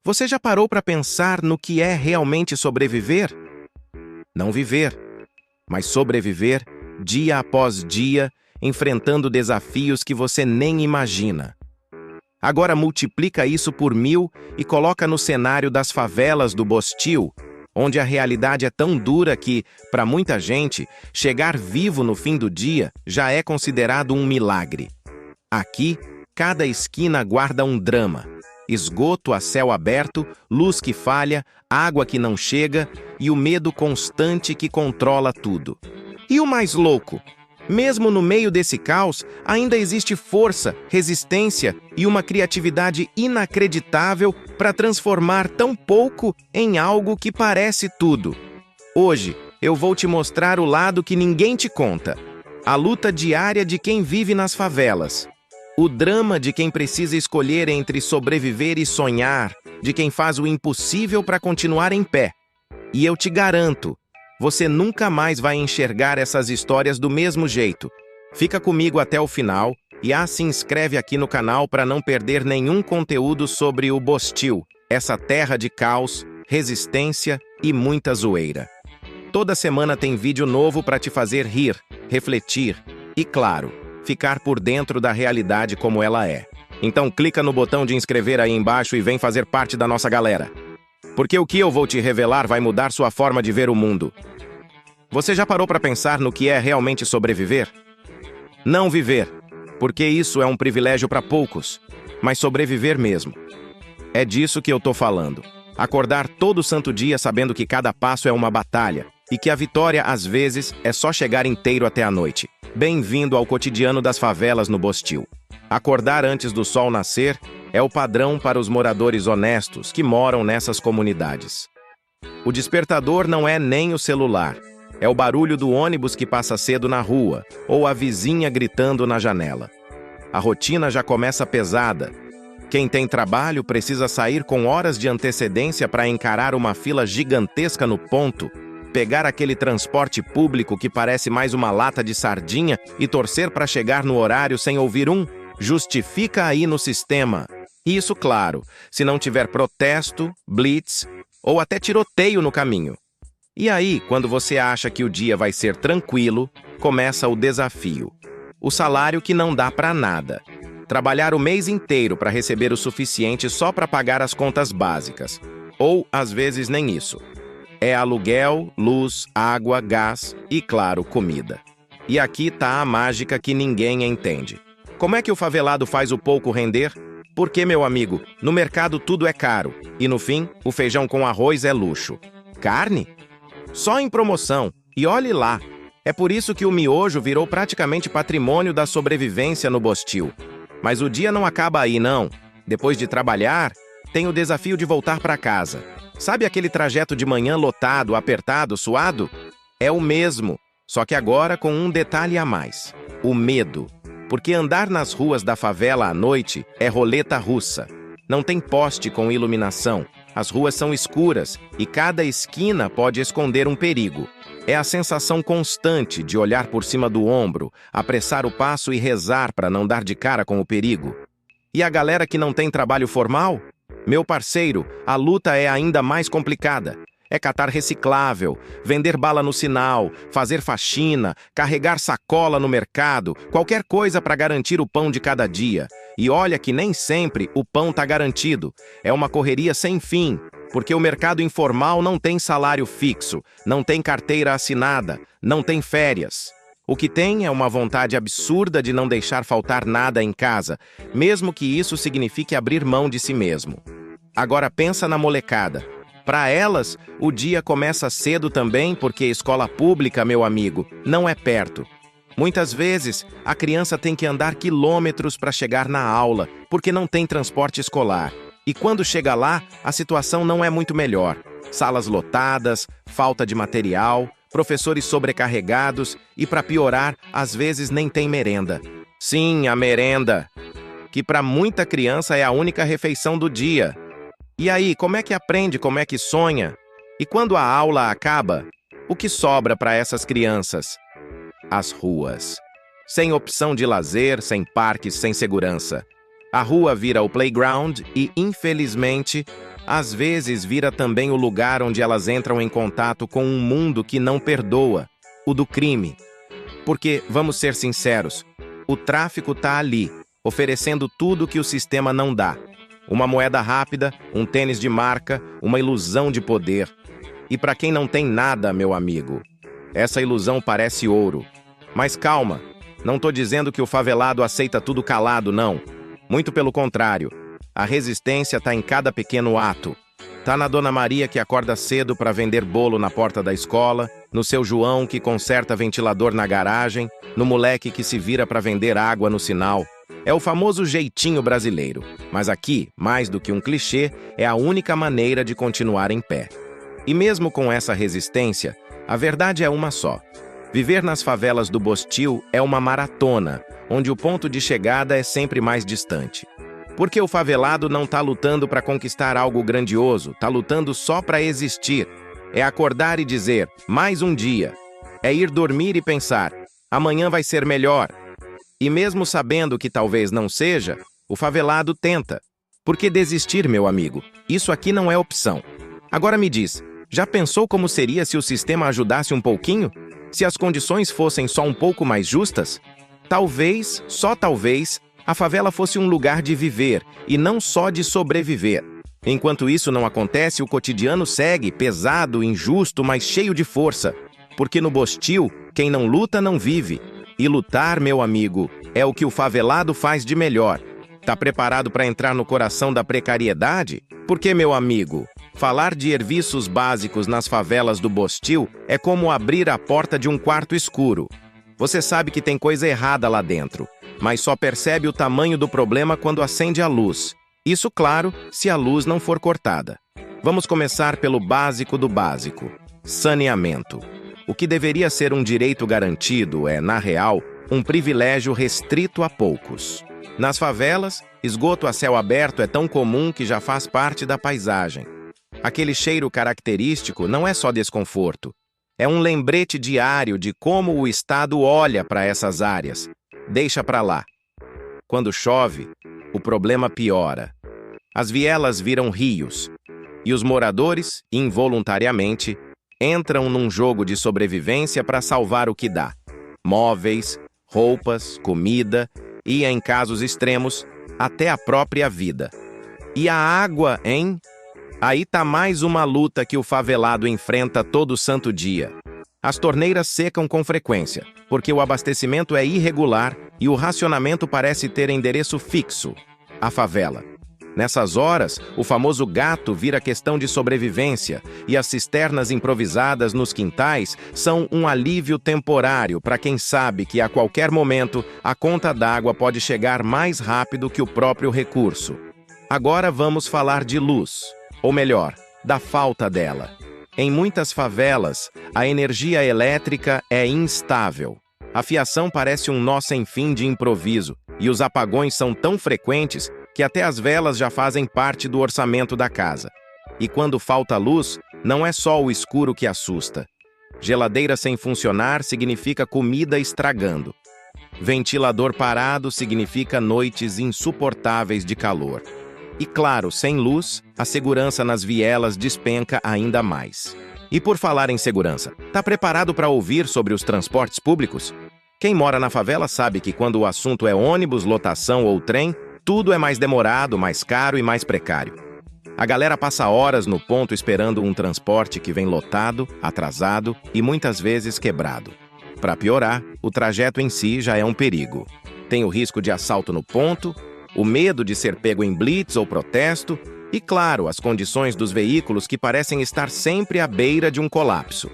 Você já parou para pensar no que é realmente sobreviver? Não viver, mas sobreviver dia após dia, enfrentando desafios que você nem imagina. Agora multiplica isso por 1000 e coloca no cenário das favelas do Bostil, onde a realidade é tão dura que, para muita gente, chegar vivo no fim do dia já é considerado um milagre. Aqui, cada esquina guarda um drama. Esgoto a céu aberto, luz que falha, água que não chega e o medo constante que controla tudo. E o mais louco? Mesmo no meio desse caos, ainda existe força, resistência e uma criatividade inacreditável para transformar tão pouco em algo que parece tudo. Hoje, eu vou te mostrar o lado que ninguém te conta. A luta diária de quem vive nas favelas. O drama de quem precisa escolher entre sobreviver e sonhar, de quem faz o impossível para continuar em pé. E eu te garanto, você nunca mais vai enxergar essas histórias do mesmo jeito. Fica comigo até o final e se inscreve aqui no canal para não perder nenhum conteúdo sobre o Bostil, essa terra de caos, resistência e muita zoeira. Toda semana tem vídeo novo para te fazer rir, refletir e, claro, ficar por dentro da realidade como ela é. Então clica no botão de inscrever aí embaixo e vem fazer parte da nossa galera. Porque o que eu vou te revelar vai mudar sua forma de ver o mundo. Você já parou para pensar no que é realmente sobreviver? Não viver, porque isso é um privilégio para poucos, mas sobreviver mesmo. É disso que eu tô falando. Acordar todo santo dia sabendo que cada passo é uma batalha e que a vitória, às vezes, é só chegar inteiro até a noite. Bem-vindo ao cotidiano das favelas no Bostil. Acordar antes do sol nascer é o padrão para os moradores honestos que moram nessas comunidades. O despertador não é nem o celular, é o barulho do ônibus que passa cedo na rua ou a vizinha gritando na janela. A rotina já começa pesada. Quem tem trabalho precisa sair com horas de antecedência para encarar uma fila gigantesca no ponto, pegar aquele transporte público que parece mais uma lata de sardinha e torcer para chegar no horário sem ouvir justifica aí no sistema. Isso, claro, se não tiver protesto, blitz ou até tiroteio no caminho. E aí, quando você acha que o dia vai ser tranquilo, começa o desafio. O salário que não dá para nada. Trabalhar o mês inteiro para receber o suficiente só para pagar as contas básicas. Ou, às vezes, nem isso. É aluguel, luz, água, gás e, claro, comida. E aqui tá a mágica que ninguém entende. Como é que o favelado faz o pouco render? Porque, meu amigo, no mercado tudo é caro. E no fim, o feijão com arroz é luxo. Carne? Só em promoção. E olhe lá. É por isso que o miojo virou praticamente patrimônio da sobrevivência no Bostil. Mas o dia não acaba aí, não. Depois de trabalhar, tem o desafio de voltar para casa. Sabe aquele trajeto de manhã lotado, apertado, suado? É o mesmo, só que agora com um detalhe a mais. O medo. Porque andar nas ruas da favela à noite é roleta russa. Não tem poste com iluminação, as ruas são escuras e cada esquina pode esconder um perigo. É a sensação constante de olhar por cima do ombro, apressar o passo e rezar para não dar de cara com o perigo. E a galera que não tem trabalho formal? Meu parceiro, a luta é ainda mais complicada. É catar reciclável, vender bala no sinal, fazer faxina, carregar sacola no mercado, qualquer coisa para garantir o pão de cada dia. E olha que nem sempre o pão tá garantido. É uma correria sem fim, porque o mercado informal não tem salário fixo, não tem carteira assinada, não tem férias. O que tem é uma vontade absurda de não deixar faltar nada em casa, mesmo que isso signifique abrir mão de si mesmo. Agora pensa na molecada. Para elas, o dia começa cedo também porque escola pública, meu amigo, não é perto. Muitas vezes, a criança tem que andar quilômetros para chegar na aula, porque não tem transporte escolar. E quando chega lá, a situação não é muito melhor. Salas lotadas, falta de material, professores sobrecarregados e, para piorar, às vezes nem tem merenda. Sim, a merenda, que para muita criança é a única refeição do dia. E aí, como é que aprende, como é que sonha? E quando a aula acaba, o que sobra para essas crianças? As ruas. Sem opção de lazer, sem parques, sem segurança. A rua vira o playground e, infelizmente, às vezes vira também o lugar onde elas entram em contato com um mundo que não perdoa, o do crime. Porque, vamos ser sinceros, o tráfico está ali, oferecendo tudo que o sistema não dá. Uma moeda rápida, um tênis de marca, uma ilusão de poder. E para quem não tem nada, meu amigo, essa ilusão parece ouro. Mas calma, não estou dizendo que o favelado aceita tudo calado, não. Muito pelo contrário. A resistência está em cada pequeno ato. Tá na Dona Maria que acorda cedo para vender bolo na porta da escola, no seu João que conserta ventilador na garagem, no moleque que se vira para vender água no sinal. É o famoso jeitinho brasileiro. Mas aqui, mais do que um clichê, é a única maneira de continuar em pé. E mesmo com essa resistência, a verdade é uma só. Viver nas favelas do Bostil é uma maratona, onde o ponto de chegada é sempre mais distante. Porque o favelado não está lutando para conquistar algo grandioso, está lutando só para existir. É acordar e dizer, mais um dia. É ir dormir e pensar, amanhã vai ser melhor. E mesmo sabendo que talvez não seja, o favelado tenta. Porque desistir, meu amigo, isso aqui não é opção. Agora me diz, já pensou como seria se o sistema ajudasse um pouquinho? Se as condições fossem só um pouco mais justas? Talvez, só talvez, a favela fosse um lugar de viver e não só de sobreviver. Enquanto isso não acontece, o cotidiano segue, pesado, injusto, mas cheio de força. Porque no Bostil, quem não luta não vive. E lutar, meu amigo, é o que o favelado faz de melhor. Tá preparado para entrar no coração da precariedade? Porque, meu amigo, falar de serviços básicos nas favelas do Bostil é como abrir a porta de um quarto escuro. Você sabe que tem coisa errada lá dentro, mas só percebe o tamanho do problema quando acende a luz. Isso, claro, se a luz não for cortada. Vamos começar pelo básico do básico: saneamento. O que deveria ser um direito garantido é, na real, um privilégio restrito a poucos. Nas favelas, esgoto a céu aberto é tão comum que já faz parte da paisagem. Aquele cheiro característico não é só desconforto. É um lembrete diário de como o Estado olha para essas áreas. Deixa para lá. Quando chove, o problema piora. As vielas viram rios. E os moradores, involuntariamente, entram num jogo de sobrevivência para salvar o que dá. Móveis, roupas, comida e, em casos extremos, até a própria vida. E a água, hein? Aí tá mais uma luta que o favelado enfrenta todo santo dia. As torneiras secam com frequência, porque o abastecimento é irregular e o racionamento parece ter endereço fixo: a favela. Nessas horas, o famoso gato vira questão de sobrevivência e as cisternas improvisadas nos quintais são um alívio temporário para quem sabe que a qualquer momento a conta d'água pode chegar mais rápido que o próprio recurso. Agora vamos falar de luz, ou melhor, da falta dela. Em muitas favelas, a energia elétrica é instável. A fiação parece um nó sem fim de improviso e os apagões são tão frequentes que até as velas já fazem parte do orçamento da casa. E quando falta luz, não é só o escuro que assusta. Geladeira sem funcionar significa comida estragando. Ventilador parado significa noites insuportáveis de calor. E claro, sem luz, a segurança nas vielas despenca ainda mais. E por falar em segurança, tá preparado para ouvir sobre os transportes públicos? Quem mora na favela sabe que quando o assunto é ônibus, lotação ou trem, tudo é mais demorado, mais caro e mais precário. A galera passa horas no ponto esperando um transporte que vem lotado, atrasado e muitas vezes quebrado. Para piorar, o trajeto em si já é um perigo. Tem o risco de assalto no ponto, o medo de ser pego em blitz ou protesto e, claro, as condições dos veículos que parecem estar sempre à beira de um colapso.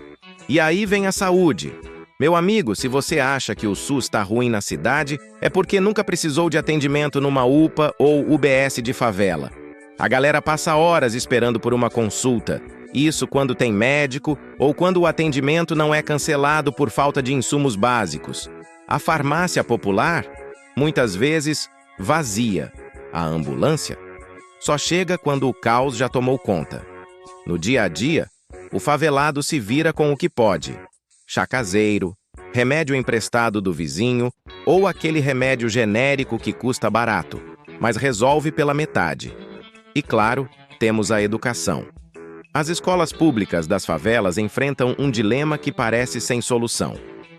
E aí vem a saúde. Meu amigo, se você acha que o SUS está ruim na cidade, é porque nunca precisou de atendimento numa UPA ou UBS de favela. A galera passa horas esperando por uma consulta. Isso quando tem médico ou quando o atendimento não é cancelado por falta de insumos básicos. A farmácia popular, muitas vezes, vazia. A ambulância só chega quando o caos já tomou conta. No dia a dia, o favelado se vira com o que pode. Chá caseiro, remédio emprestado do vizinho ou aquele remédio genérico que custa barato, mas resolve pela metade. E claro, temos a educação. As escolas públicas das favelas enfrentam um dilema que parece sem solução.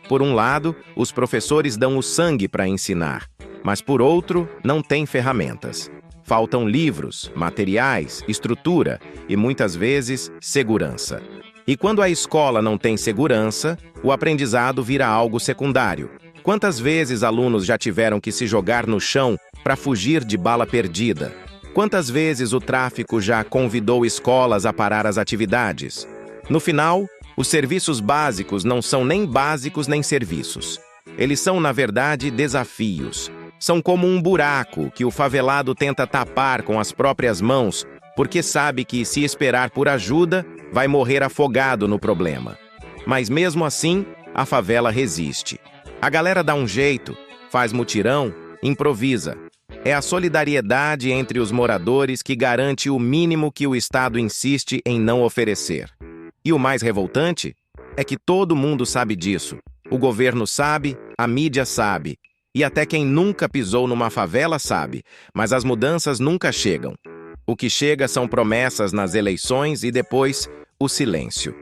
Por um lado, os professores dão o sangue para ensinar, mas por outro, não têm ferramentas. Faltam livros, materiais, estrutura e, muitas vezes, segurança. E quando a escola não tem segurança, o aprendizado vira algo secundário. Quantas vezes alunos já tiveram que se jogar no chão para fugir de bala perdida? Quantas vezes o tráfico já convidou escolas a parar as atividades? No final, os serviços básicos não são nem básicos nem serviços. Eles são, na verdade, desafios. São como um buraco que o favelado tenta tapar com as próprias mãos, porque sabe que, se esperar por ajuda, vai morrer afogado no problema. Mas mesmo assim, a favela resiste. A galera dá um jeito, faz mutirão, improvisa. É a solidariedade entre os moradores que garante o mínimo que o Estado insiste em não oferecer. E o mais revoltante é que todo mundo sabe disso. O governo sabe, a mídia sabe, e até quem nunca pisou numa favela sabe, mas as mudanças nunca chegam. O que chega são promessas nas eleições e depois o silêncio.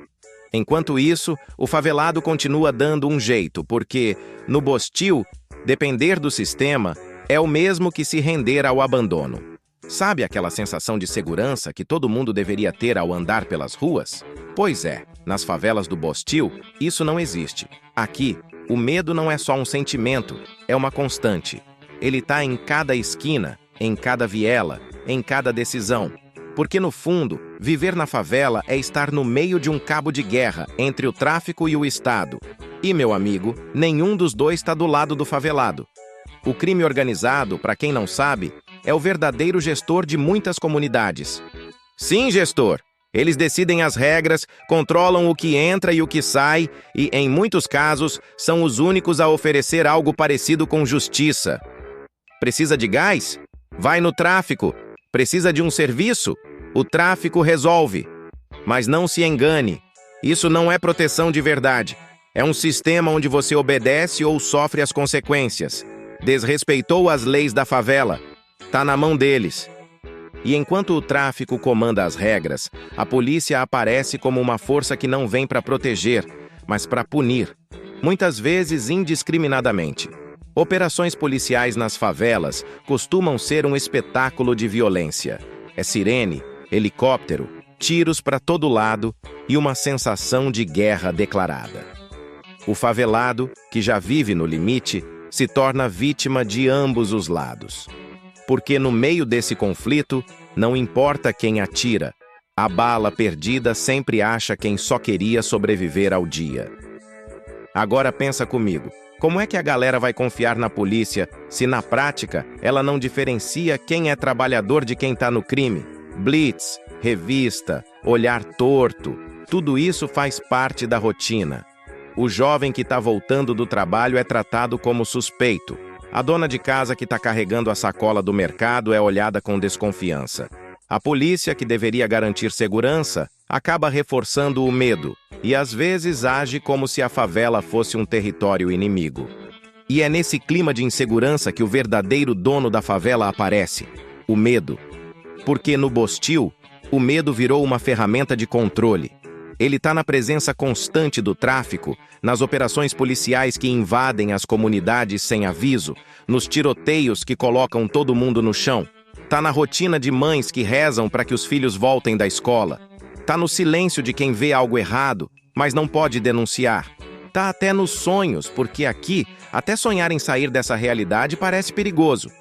Enquanto isso, o favelado continua dando um jeito, porque, no Bostil, depender do sistema é o mesmo que se render ao abandono. Sabe aquela sensação de segurança que todo mundo deveria ter ao andar pelas ruas? Pois é, nas favelas do Bostil, isso não existe. Aqui, o medo não é só um sentimento, é uma constante. Ele está em cada esquina, em cada viela, em cada decisão. Porque, no fundo, viver na favela é estar no meio de um cabo de guerra entre o tráfico e o Estado. E, meu amigo, nenhum dos dois está do lado do favelado. O crime organizado, para quem não sabe, é o verdadeiro gestor de muitas comunidades. Sim, gestor! Eles decidem as regras, controlam o que entra e o que sai e, em muitos casos, são os únicos a oferecer algo parecido com justiça. Precisa de gás? Vai no tráfico. Precisa de um serviço? O tráfico resolve. Mas não se engane, isso não é proteção de verdade. É um sistema onde você obedece ou sofre as consequências. Desrespeitou as leis da favela. Tá na mão deles. E enquanto o tráfico comanda as regras, a polícia aparece como uma força que não vem para proteger, mas para punir, muitas vezes indiscriminadamente. Operações policiais nas favelas costumam ser um espetáculo de violência. É sirene, helicóptero, tiros para todo lado e uma sensação de guerra declarada. O favelado, que já vive no limite, se torna vítima de ambos os lados. Porque no meio desse conflito, não importa quem atira, a bala perdida sempre acha quem só queria sobreviver ao dia. Agora pensa comigo, como é que a galera vai confiar na polícia se na prática ela não diferencia quem é trabalhador de quem está no crime? Blitz, revista, olhar torto, tudo isso faz parte da rotina. O jovem que está voltando do trabalho é tratado como suspeito. A dona de casa que está carregando a sacola do mercado é olhada com desconfiança. A polícia, que deveria garantir segurança, acaba reforçando o medo e às vezes age como se a favela fosse um território inimigo. E é nesse clima de insegurança que o verdadeiro dono da favela aparece: o medo. Porque no Bostil, o medo virou uma ferramenta de controle. Ele está na presença constante do tráfico, nas operações policiais que invadem as comunidades sem aviso, nos tiroteios que colocam todo mundo no chão. Está na rotina de mães que rezam para que os filhos voltem da escola. Está no silêncio de quem vê algo errado, mas não pode denunciar. Está até nos sonhos, porque aqui, até sonhar em sair dessa realidade parece perigoso.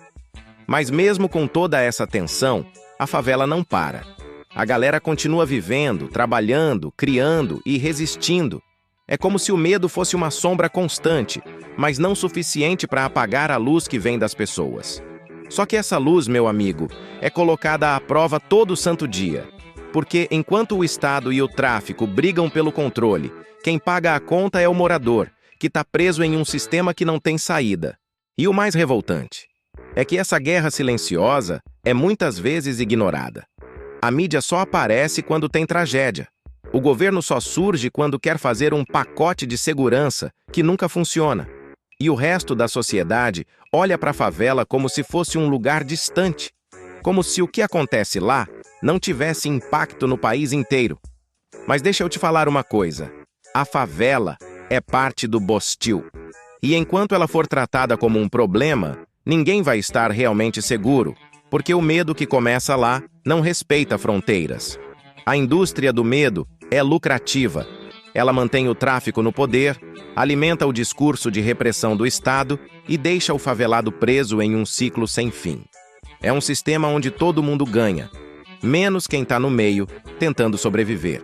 Mas mesmo com toda essa tensão, a favela não para. A galera continua vivendo, trabalhando, criando e resistindo. É como se o medo fosse uma sombra constante, mas não suficiente para apagar a luz que vem das pessoas. Só que essa luz, meu amigo, é colocada à prova todo santo dia. Porque enquanto o Estado e o tráfico brigam pelo controle, quem paga a conta é o morador, que está preso em um sistema que não tem saída. E o mais revoltante é que essa guerra silenciosa é muitas vezes ignorada. A mídia só aparece quando tem tragédia. O governo só surge quando quer fazer um pacote de segurança que nunca funciona. E o resto da sociedade olha para a favela como se fosse um lugar distante. Como se o que acontece lá não tivesse impacto no país inteiro. Mas deixa eu te falar uma coisa. A favela é parte do Bostil. E enquanto ela for tratada como um problema, ninguém vai estar realmente seguro, porque o medo que começa lá não respeita fronteiras. A indústria do medo é lucrativa. Ela mantém o tráfico no poder, alimenta o discurso de repressão do Estado e deixa o favelado preso em um ciclo sem fim. É um sistema onde todo mundo ganha, menos quem está no meio, tentando sobreviver.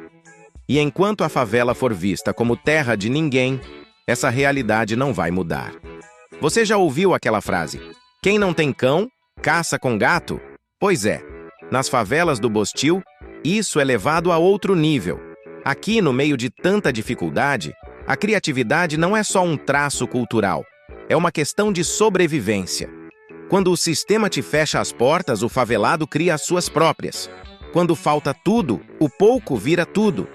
E enquanto a favela for vista como terra de ninguém, essa realidade não vai mudar. Você já ouviu aquela frase: quem não tem cão, caça com gato? Pois é, nas favelas do Bostil, isso é levado a outro nível. Aqui, no meio de tanta dificuldade, a criatividade não é só um traço cultural, é uma questão de sobrevivência. Quando o sistema te fecha as portas, o favelado cria as suas próprias. Quando falta tudo, o pouco vira tudo.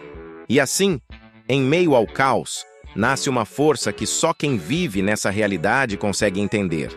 E assim, em meio ao caos, nasce uma força que só quem vive nessa realidade consegue entender.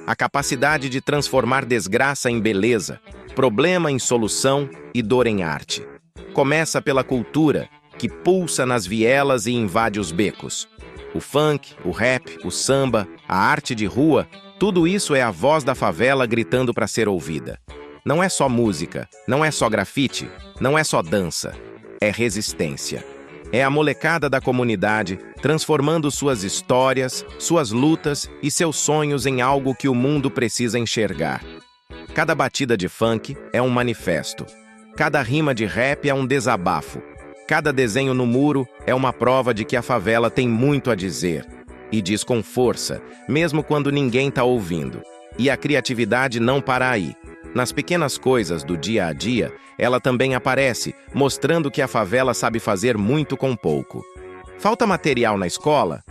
A capacidade de transformar desgraça em beleza, problema em solução e dor em arte. Começa pela cultura, que pulsa nas vielas e invade os becos. O funk, o rap, o samba, a arte de rua, tudo isso é a voz da favela gritando para ser ouvida. Não é só música, não é só grafite, não é só dança. É resistência. É a molecada da comunidade transformando suas histórias, suas lutas e seus sonhos em algo que o mundo precisa enxergar. Cada batida de funk é um manifesto. Cada rima de rap é um desabafo. Cada desenho no muro é uma prova de que a favela tem muito a dizer. E diz com força, mesmo quando ninguém está ouvindo. E a criatividade não para aí. Nas pequenas coisas do dia a dia, ela também aparece, mostrando que a favela sabe fazer muito com pouco. Falta material na escola?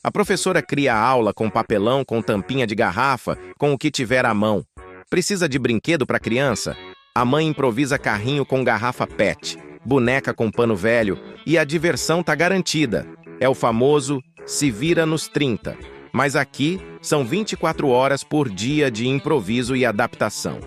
A professora cria a aula com papelão, com tampinha de garrafa, com o que tiver à mão. Precisa de brinquedo para criança? A mãe improvisa carrinho com garrafa PET, boneca com pano velho, e a diversão tá garantida. É o famoso se vira nos 30. Mas aqui são 24 horas por dia de improviso e adaptação.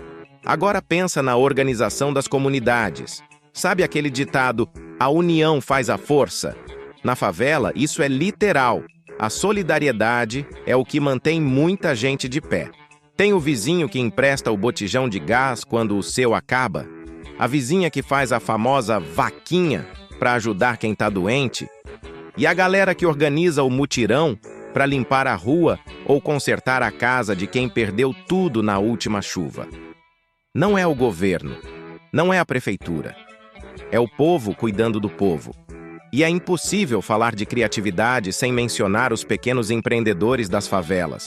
Agora pensa na organização das comunidades. Sabe aquele ditado, a união faz a força? Na favela, isso é literal. A solidariedade é o que mantém muita gente de pé. Tem o vizinho que empresta o botijão de gás quando o seu acaba? A vizinha que faz a famosa vaquinha para ajudar quem está doente? E a galera que organiza o mutirão para limpar a rua ou consertar a casa de quem perdeu tudo na última chuva? Não é o governo, não é a prefeitura. É o povo cuidando do povo. E é impossível falar de criatividade sem mencionar os pequenos empreendedores das favelas.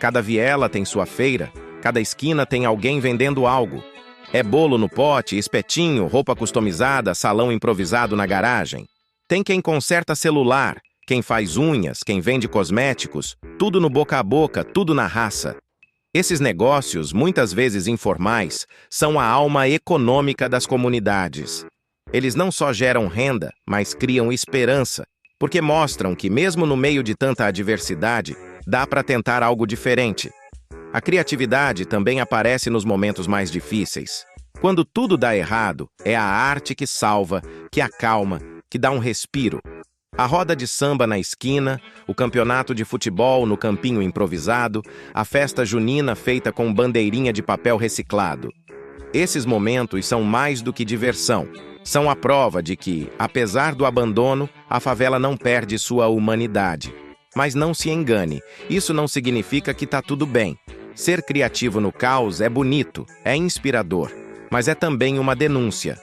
Cada viela tem sua feira, cada esquina tem alguém vendendo algo. É bolo no pote, espetinho, roupa customizada, salão improvisado na garagem. Tem quem conserta celular, quem faz unhas, quem vende cosméticos, tudo no boca a boca, tudo na raça. Esses negócios, muitas vezes informais, são a alma econômica das comunidades. Eles não só geram renda, mas criam esperança, porque mostram que, mesmo no meio de tanta adversidade, dá para tentar algo diferente. A criatividade também aparece nos momentos mais difíceis. Quando tudo dá errado, é a arte que salva, que acalma, que dá um respiro. A roda de samba na esquina, o campeonato de futebol no campinho improvisado, a festa junina feita com bandeirinha de papel reciclado. Esses momentos são mais do que diversão. São a prova de que, apesar do abandono, a favela não perde sua humanidade. Mas não se engane, isso não significa que tá tudo bem. Ser criativo no caos é bonito, é inspirador, mas é também uma denúncia.